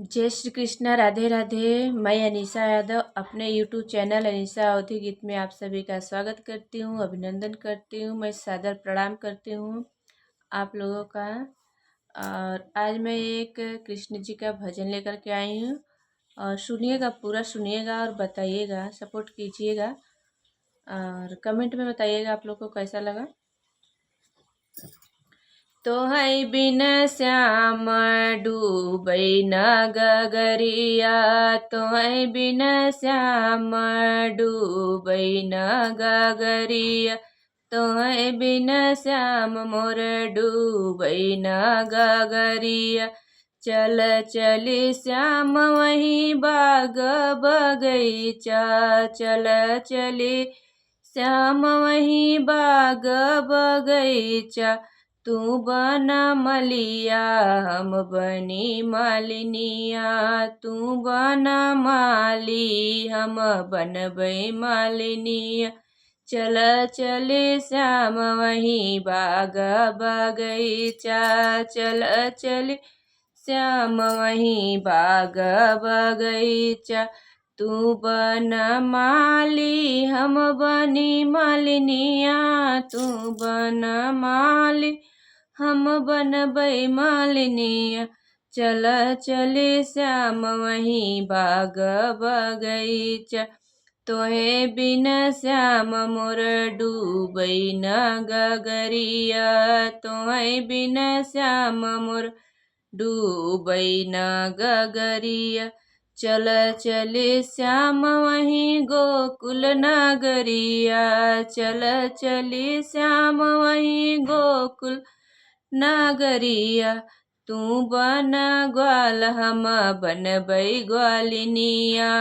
जय श्री कृष्णा। राधे राधे। मैं अनीशा यादव अपने यूट्यूब चैनल अनीशा अवधी गीत में आप सभी का स्वागत करती हूँ, अभिनंदन करती हूँ। मैं सादर प्रणाम करती हूँ आप लोगों का। और आज मैं एक कृष्ण जी का भजन लेकर के आई हूँ और सुनिएगा, पूरा सुनिएगा और बताइएगा, सपोर्ट कीजिएगा और कमेंट में बताइएगा आप लोग को कैसा लगा। तोहै बिन श्याम डूबै न गगरिया, तोहै बिन श्याम डूबै न गगरिया, तोहै बिन श्याम मोर डूबै न गगरिया। चल चली श्याम वही बाग बगीचा, चल चली श्याम वही बाग बगीचा। तू बन मलिया हम बनी मालिनिया, तू बन माली हम बनबै मालिनिया। चल चले श्याम वही बाग बगीचा, चल चले श्याम वही बाग बगीचा। तू बन माली हम बनी मालिनिया, तू बन माली हम बनबै मालिनिया। चल चले श्याम वही बाग बगीचा। तोहे बिन श्याम मोर डूबै न गगरिया, तोहे बिन श्याम मोर डूबै न गगरिया। चल चले श्याम वही गोकुल नगरिया, चल चले श्याम वही गोकुल नगरिया। तू बन ग्वाल हम बनबै ग्वालिनिया,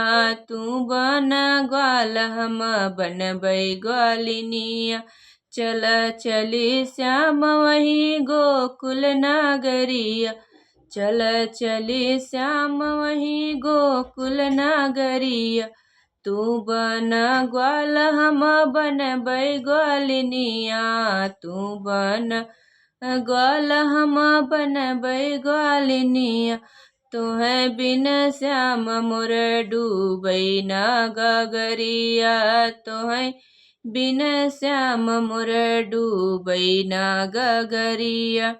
तू बन ग्वाल हम बनबै ग्वालिनिया। चल चली श्याम वही गोकुल नगरिया, चल चली श्याम वही गोकुल नगरिया। तू बन ग्वाल हम बनबै ग्वालिनिया, तू बन ग्वाल हम बनबै ग्वालिनिया। तोहे बिन श्याम मोर डूबै न गगरिया, तोहे बिन श्याम मोर डूबै न गगरिया।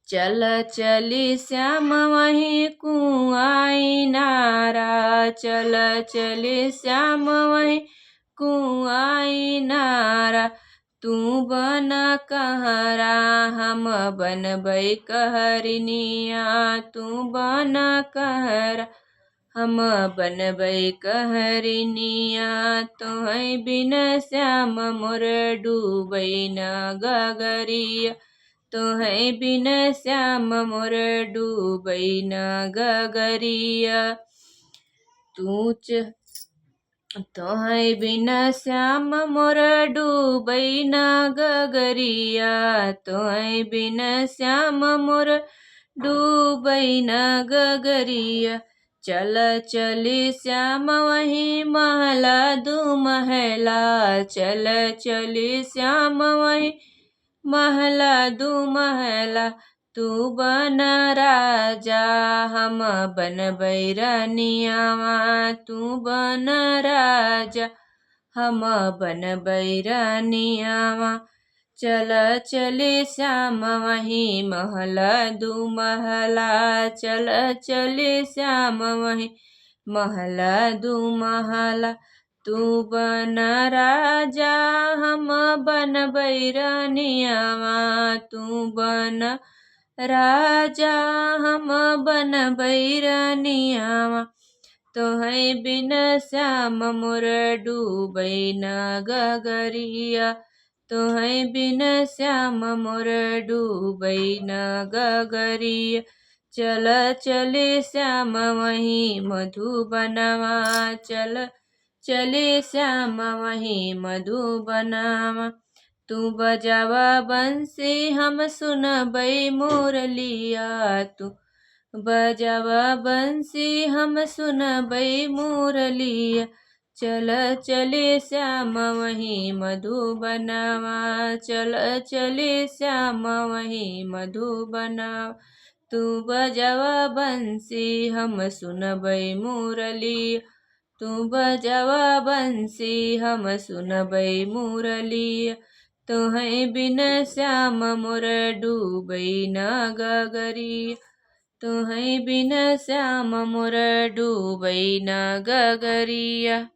चल चली श्याम वही कुआई नारा, चल चली श्याम वही कुआई नारा। तू बन कहरा हम बनबै कहरिनिया, तू बन कहरा हम बनबै कहरिनिया। तोहै बिन श्याम मोर डूबै न गगरिया, तोहै बिन श्याम मोर डूबै न गगरिया। तोहै बिन श्याम मोर डूबै न गगरिया, तोहै बिन श्याम मोर डूबै न गगरिया। चल चली श्याम वही महला दू महला, चल चली श्याम वही महला दू महला। तू बन राजा हम बनबै रानियावा, तू बन राजा हम बनबै रानियावा। चल चले श्याम वही महला दू महला, चल चले श्याम वही महला दू महला। तू बन राजा हम बनबै रानियावा, तू बन राजा हम बनबै रानियावा। तोहै बिन श्याम मोर डूबै न गगरिया, तोहै बिन श्याम मोर डूबै न गगरिया। चल चले श्याम वही मधुबनवा, चल चले श्याम वही मधुबनवा। तू बजावा बंसी हम सुनबै मुरलिया, तू बजावा बंसी हम सुनबै मुरलिया। चल चले श्याम वही मधुबनवा, चल चले श्याम वही मधुबनवा। तू बजावा बंसी हम सुनबै मुरली। तू बजावा बंसी हम सुनबै मुरली। तोहै बिन श्याम मोर डूबै न गगरी। तोहै बिन श्याम मोर डूबै न गगरिया।